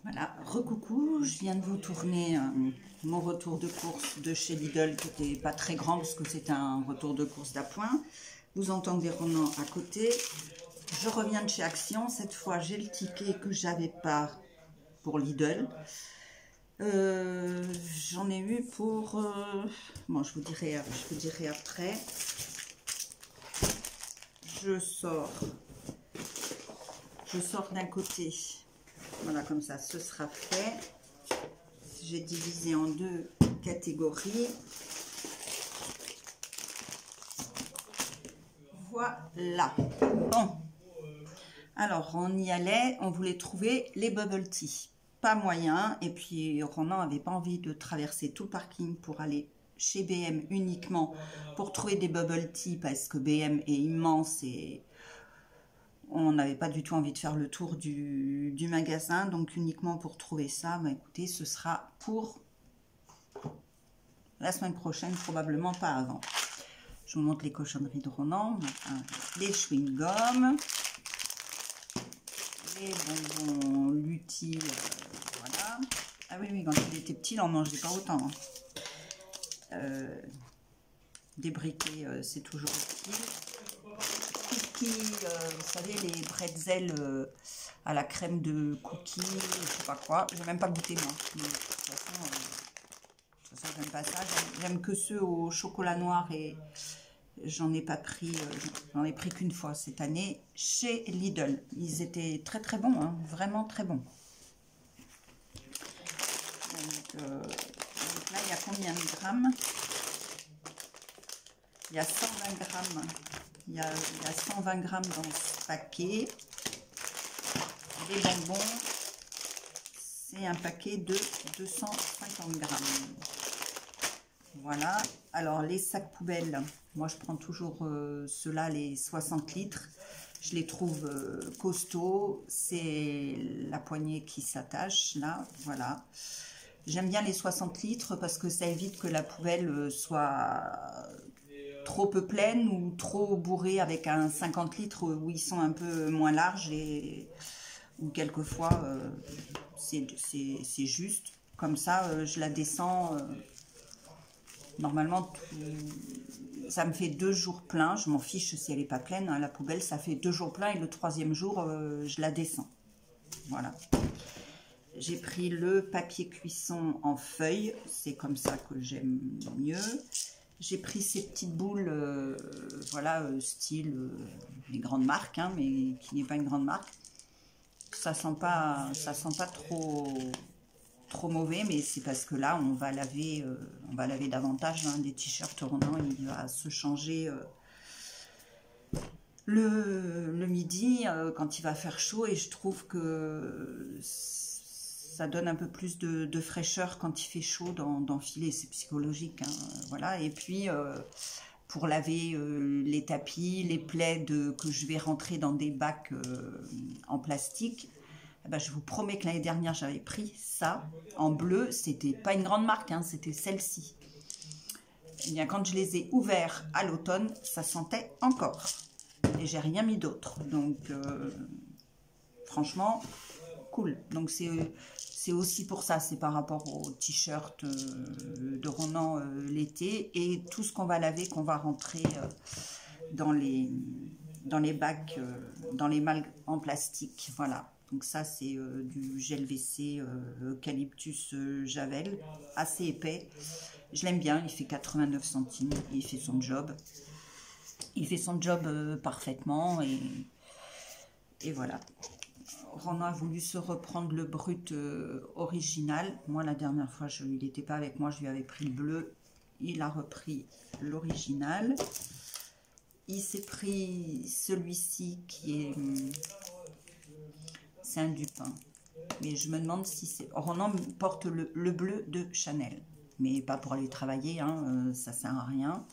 Voilà, recoucou, je viens de vous tourner mon retour de course de chez Lidl qui n'était pas très grand parce que c'était un retour de course d'appoint. Vous entendez Ronan à côté. Je reviens de chez Action, cette fois j'ai le ticket que j'avais pas pour Lidl. J'en ai eu pour... bon, je vous dirai après. Je sors d'un côté. Voilà, comme ça, ce sera fait. J'ai divisé en deux catégories. Voilà. Bon. Alors, on y allait. On voulait trouver les bubble tea. Pas moyen. Et puis, Ronan n'avait pas envie de traverser tout le parking pour aller chez BM uniquement pour trouver des bubble tea parce que BM est immense et... on n'avait pas du tout envie de faire le tour du magasin, donc uniquement pour trouver ça, bah écoutez, ce sera pour la semaine prochaine, probablement pas avant. Je vous montre les cochonneries de Ronan, les chewing-gums, les bonbons Lutti, voilà. Ah oui, quand il était petit, il en mangeait pas autant. Des briquets, c'est toujours utile. Vous savez, les pretzels à la crème de cookies, je sais pas quoi. J'ai même pas goûté moi. Mais de toute façon, j'aime pas ça. J'aime que ceux au chocolat noir et j'en ai pas pris. J'en ai pris qu'une fois cette année chez Lidl. Ils étaient très très bons, hein, vraiment très bons. Donc là, il y a combien de grammes? Il y a 120 grammes. Il y a 120 grammes dans ce paquet. Les bonbons, c'est un paquet de 250 grammes. Voilà. Alors, les sacs poubelles, moi, je prends toujours ceux-là, les 60 litres. Je les trouve costauds. C'est la poignée qui s'attache, là. Voilà. J'aime bien les 60 litres parce que ça évite que la poubelle soit... trop peu pleine ou trop bourrée avec un 50 litres où ils sont un peu moins larges et ou quelquefois c'est juste. Comme ça, je la descends. Normalement, ça me fait 2 jours pleins. Je m'en fiche si elle n'est pas pleine. Hein, la poubelle, ça fait 2 jours pleins et le 3e jour, je la descends. Voilà. J'ai pris le papier cuisson en feuille. C'est comme ça que j'aime mieux. J'ai pris ces petites boules, voilà, style les grandes marques, hein, mais qui n'est pas une grande marque. Ça sent pas trop mauvais, mais c'est parce que là, on va laver davantage. Hein, des t-shirts Ronan, il va se changer le midi quand il va faire chaud, et je trouve que ça donne un peu plus de fraîcheur quand il fait chaud d'enfiler, c'est psychologique, hein, voilà. Et puis pour laver les tapis, les plaids que je vais rentrer dans des bacs en plastique, eh ben, je vous promets que l'année dernière j'avais pris ça en bleu, c'était pas une grande marque, hein, c'était celle-ci. Et bien quand je les ai ouverts à l'automne, ça sentait encore, et j'ai rien mis d'autre, donc franchement cool. Donc c'est aussi pour ça, c'est par rapport au t-shirt de Ronan l'été, et tout ce qu'on va laver, qu'on va rentrer dans les bacs, dans les malles en plastique. Voilà, donc ça c'est du gel WC eucalyptus javel, assez épais. Je l'aime bien, il fait 89 centimes, il fait son job. Il fait son job parfaitement, et voilà. Ronan a voulu se reprendre le brut original. Moi, la dernière fois, il n'était pas avec moi, je lui avais pris le bleu. Il a repris l'original. Il s'est pris celui-ci qui est... c'est un dupe. Hein. Mais je me demande si c'est... Ronan porte le bleu de Chanel. Mais pas pour aller travailler, hein, ça sert à rien.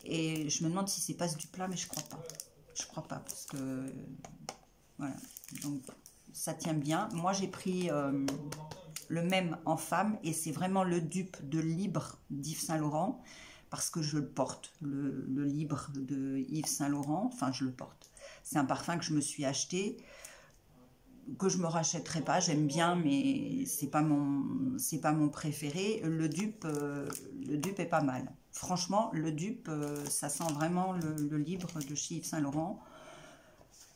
Et je me demande si c'est pas ce dupe-là, mais je crois pas. Je crois pas, parce que... voilà. Donc ça tient bien. Moi j'ai pris le même en femme, et c'est vraiment le dupe de Libre d'Yves Saint Laurent, parce que je le porte, le Libre de Yves Saint Laurent, enfin je le porte. C'est un parfum que je me suis acheté que je me rachèterai pas, j'aime bien, mais c'est pas mon préféré. Le dupe est pas mal. Franchement, le dupe, ça sent vraiment le libre de chez Yves Saint Laurent.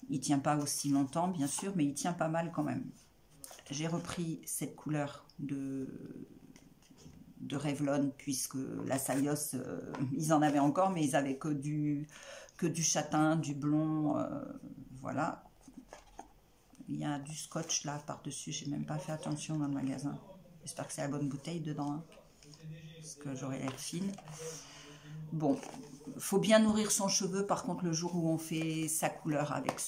Il tient pas aussi longtemps, bien sûr, mais il tient pas mal quand même. J'ai repris cette couleur de Revlon, puisque la Salios, ils en avaient encore, mais ils avaient que du châtain, du blond, voilà. Il y a du scotch là par-dessus, j'ai même pas fait attention dans le magasin. J'espère que c'est la bonne bouteille dedans, hein, parce que j'aurais l'air fine. Bon, faut bien nourrir son cheveu, par contre, le jour où on fait sa couleur avec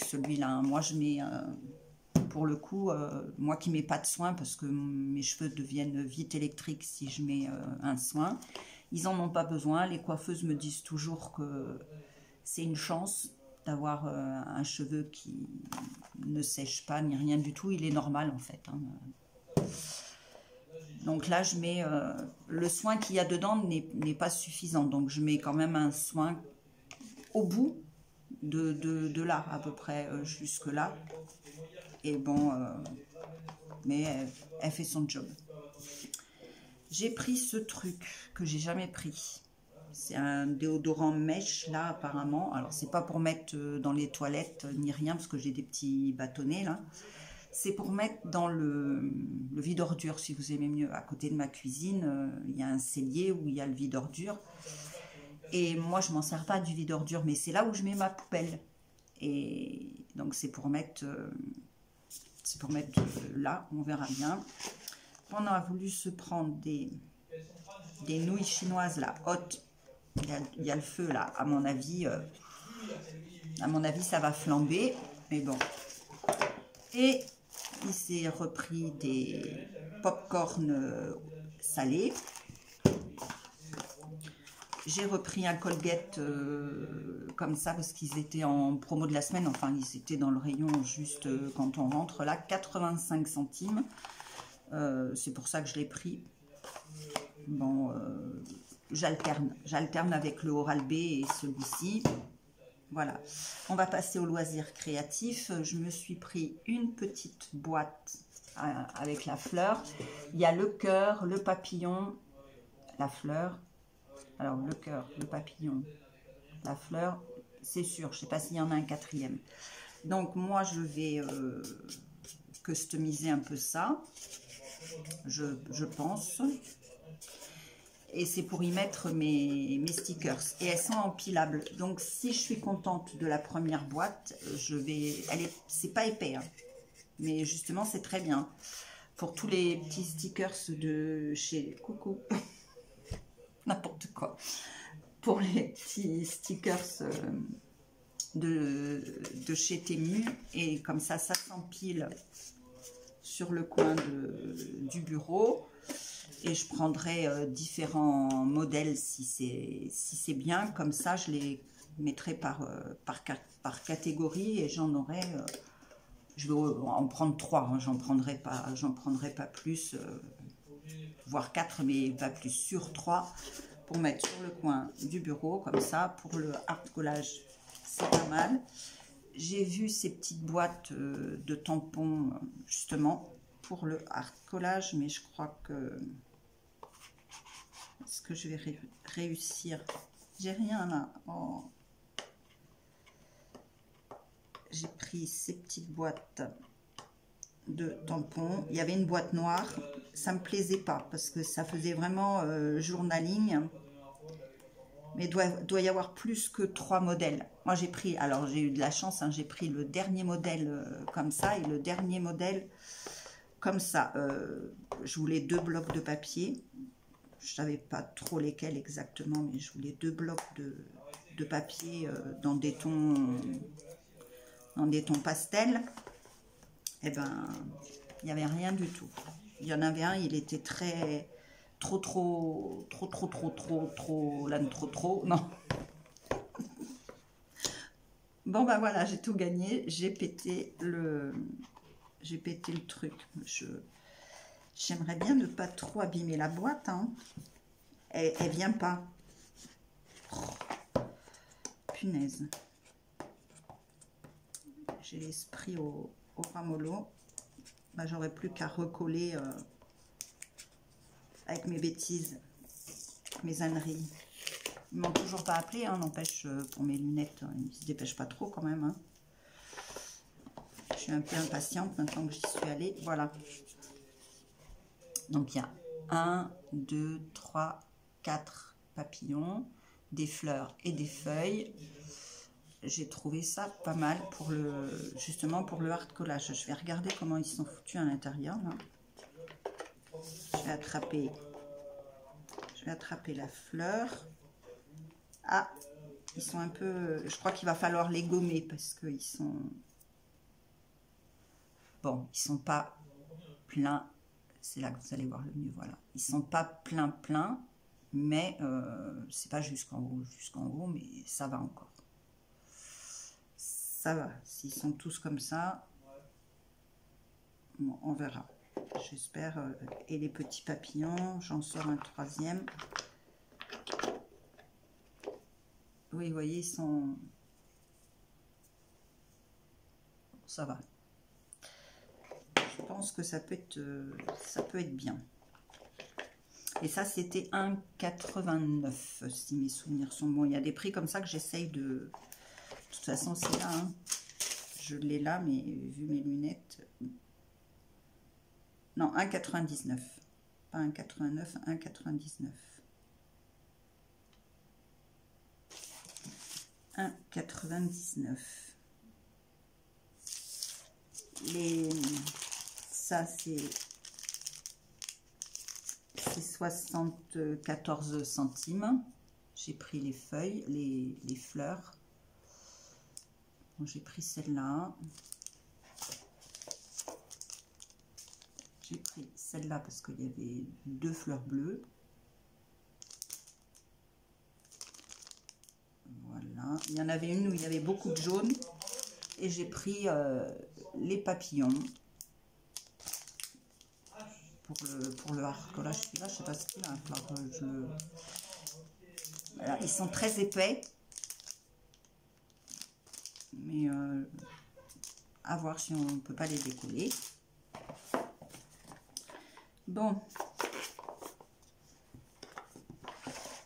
celui-là. Hein. Moi, je mets, pour le coup, moi qui mets pas de soin, parce que mes cheveux deviennent vite électriques si je mets un soin. Ils en ont pas besoin. Les coiffeuses me disent toujours que c'est une chance d'avoir un cheveu qui ne sèche pas ni rien du tout. Il est normal en fait. Hein. Donc là, je mets le soin qu'il y a dedans n'est pas suffisant. Donc je mets quand même un soin au bout de là, à peu près jusque là. Et bon, mais elle fait son job. J'ai pris ce truc que j'ai jamais pris. C'est un déodorant mèche là apparemment. Alors c'est pas pour mettre dans les toilettes ni rien parce que j'ai des petits bâtonnets là. C'est pour mettre dans le vide-ordures si vous aimez mieux. À côté de ma cuisine, il y a un cellier où il y a le vide-ordures. Et moi je m'en sers pas du vide-ordures, mais c'est là où je mets ma poubelle. Et donc c'est pour mettre là, on verra bien. On a voulu se prendre des nouilles chinoises là hautes. Il y a le feu là, à mon avis ça va flamber, mais bon. Et il s'est repris des pop-corn salés. J'ai repris un Colgate comme ça parce qu'ils étaient en promo de la semaine, enfin ils étaient dans le rayon juste quand on rentre là, 85 centimes. C'est pour ça que je l'ai pris. Bon, j'alterne avec le Oral-B et celui-ci. Voilà, on va passer au loisir créatif. Je me suis pris une petite boîte avec la fleur. Il y a le cœur, le papillon, la fleur. Alors le cœur, le papillon, la fleur, c'est sûr. Je ne sais pas s'il y en a un quatrième. Donc moi je vais customiser un peu ça, je pense. Et c'est pour y mettre mes stickers. Et elles sont empilables. Donc, si je suis contente de la première boîte, c'est pas épais. Hein. Mais justement, c'est très bien. Pour tous les petits stickers de chez... Coucou. N'importe quoi. Pour les petits stickers de chez Temu. Et comme ça s'empile sur le coin du bureau. Et je prendrai différents modèles si c'est bien. Comme ça, je les mettrai par catégorie et j'en aurai... je vais en prendre 3. Hein, j'en prendrai pas plus, voire 4, mais pas plus, sur 3 pour mettre sur le coin du bureau. Comme ça, pour le hard collage, c'est pas mal. J'ai vu ces petites boîtes de tampons, justement, pour le hard collage, mais je crois que... Est-ce que je vais réussir? J'ai rien là. Oh. J'ai pris ces petites boîtes de tampons. Il y avait une boîte noire. Ça me plaisait pas parce que ça faisait vraiment journaling. Mais il doit y avoir plus que 3 modèles. Moi j'ai pris, alors j'ai eu de la chance, hein, j'ai pris le dernier modèle comme ça et le dernier modèle comme ça. Je voulais 2 blocs de papier. Je ne savais pas trop lesquels exactement, mais je voulais 2 blocs de papier dans des tons pastels. Et ben, il n'y avait rien du tout. Il y en avait un, il était trop, non. Bon ben voilà, j'ai tout gagné, j'ai pété le truc. J'aimerais bien ne pas trop abîmer la boîte. Hein. Elle vient pas. Oh, punaise. J'ai l'esprit au au ramollo. Bah, j'aurais plus qu'à recoller avec mes bêtises, mes âneries. Ils m'ont toujours pas appelé, hein, n'empêche, pour mes lunettes, ils se dépêchent pas trop quand même. Hein. Je suis un peu impatiente maintenant que j'y suis allée. Voilà. Donc il y a 1, 2, 3, 4 papillons, des fleurs et des feuilles. J'ai trouvé ça pas mal pour justement pour le hard collage. Je vais regarder comment ils sont foutus à l'intérieur. Je vais attraper la fleur. Ah, ils sont un peu... Je crois qu'il va falloir les gommer parce qu'ils sont... Bon, ils sont pas pleins. C'est là que vous allez voir le mieux, voilà. Ils sont pas plein, mais c'est pas jusqu'en haut, mais ça va encore. Ça va. S'ils sont tous comme ça, bon, on verra. J'espère. Et les petits papillons, j'en sors un troisième. Oui, vous voyez, ils sont... Ça va. Je pense que ça peut être bien. Et ça, c'était 1,89 si mes souvenirs sont bons. Il y a des prix comme ça que j'essaye de... De toute façon, c'est là. Hein. Je l'ai là, mais vu mes lunettes... Non, 1,99. Pas 1,89, 1,99. 1,99. Ça, c'est 74 centimes. J'ai pris les feuilles, les fleurs. Bon, j'ai pris celle-là. J'ai pris celle-là parce qu'il y avait 2 fleurs bleues. Voilà. Il y en avait une où il y avait beaucoup de jaune. Et j'ai pris les papillons. Pour le hard collage, celui-là, je ne sais pas ce qu'il a. Voilà, ils sont très épais. Mais à voir si on ne peut pas les décoller. Bon.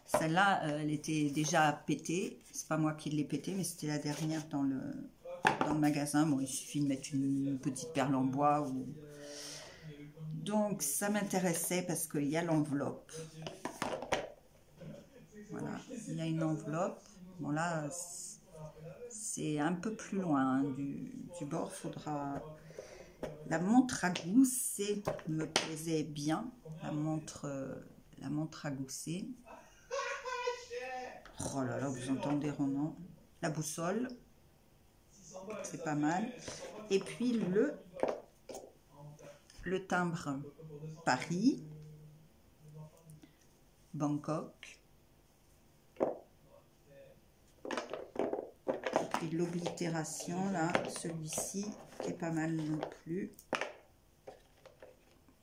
Celle-là, elle était déjà pétée. C'est pas moi qui l'ai pétée, mais c'était la dernière dans le magasin. Bon, il suffit de mettre une petite perle en bois. Donc, ça m'intéressait parce qu'il y a l'enveloppe. Voilà, il y a une enveloppe. Bon, là, c'est un peu plus loin hein, du bord. Faudra... La montre à gousset me plaisait bien. La montre à gousset. Oh là là, vous entendez Ronan. La boussole. C'est pas mal. Et puis le timbre Paris, Bangkok. Et puis l'oblitération, là, celui-ci, qui est pas mal non plus.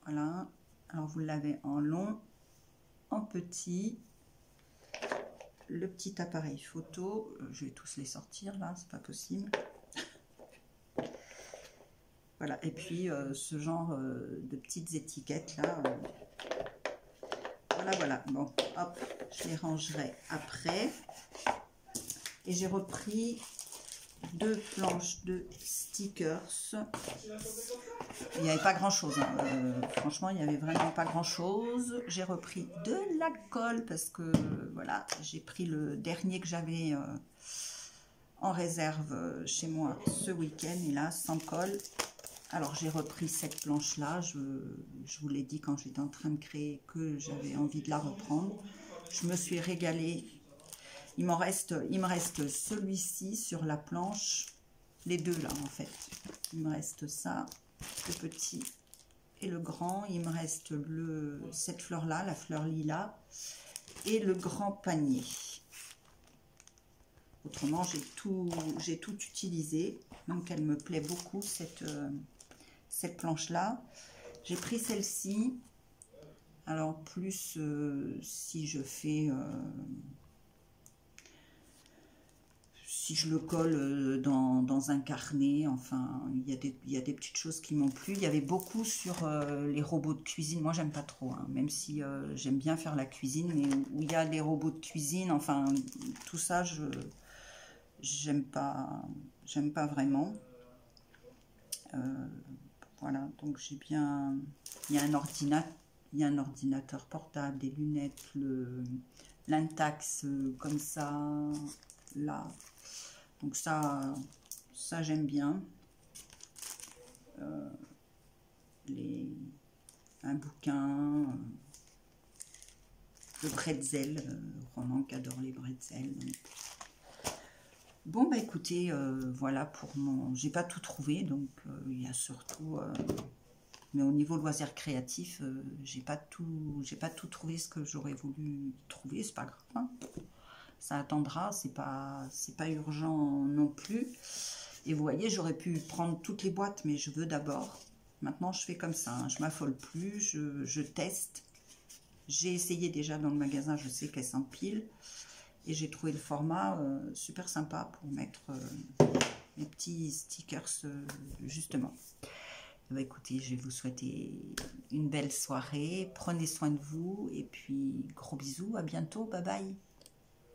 Voilà. Alors, vous l'avez en long, en petit. Le petit appareil photo. Je vais tous les sortir, là, c'est pas possible. Voilà, et puis ce genre de petites étiquettes là. Voilà. Bon, hop, je les rangerai après. Et j'ai repris 2 planches de stickers. Il n'y avait pas grand chose. Hein. Franchement, il n'y avait vraiment pas grand chose. J'ai repris de la colle parce que voilà, j'ai pris le dernier que j'avais en réserve chez moi ce week-end. Et là, sans colle. Alors, j'ai repris cette planche-là. Je vous l'ai dit quand j'étais en train de créer que j'avais envie de la reprendre. Je me suis régalée. Il me reste celui-ci sur la planche. Les deux, là, en fait. Il me reste ça, le petit et le grand. Il me reste cette fleur-là, la fleur lilas. Et le grand panier. Autrement, j'ai tout utilisé. Donc, elle me plaît beaucoup, cette planche-là. J'ai pris celle-ci. Alors, plus si je fais... si je le colle dans un carnet, enfin, il y a des petites choses qui m'ont plu. Il y avait beaucoup sur les robots de cuisine. Moi, j'aime pas trop, hein, même si j'aime bien faire la cuisine, mais où il y a les robots de cuisine, enfin, tout ça, j'aime pas vraiment. Voilà, donc j'ai bien... Il y a un ordinateur portable, des lunettes, l'intax comme ça, là. Donc ça j'aime bien. Un bouquin, le bretzel, Ronan qui adore les bretzels. Donc. Bon, bah écoutez, voilà pour mon... J'ai pas tout trouvé, donc il y a surtout... mais au niveau loisirs créatifs, j'ai pas tout trouvé ce que j'aurais voulu trouver, c'est pas grave. Hein. Ça attendra, c'est pas urgent non plus. Et vous voyez, j'aurais pu prendre toutes les boîtes, mais je veux d'abord. Maintenant, je fais comme ça, hein, je m'affole plus, je teste. J'ai essayé déjà dans le magasin, je sais qu'elle s'empile. Et j'ai trouvé le format super sympa pour mettre mes petits stickers, justement. Bah, écoutez, je vais vous souhaiter une belle soirée. Prenez soin de vous. Et puis, gros bisous. À bientôt. Bye bye.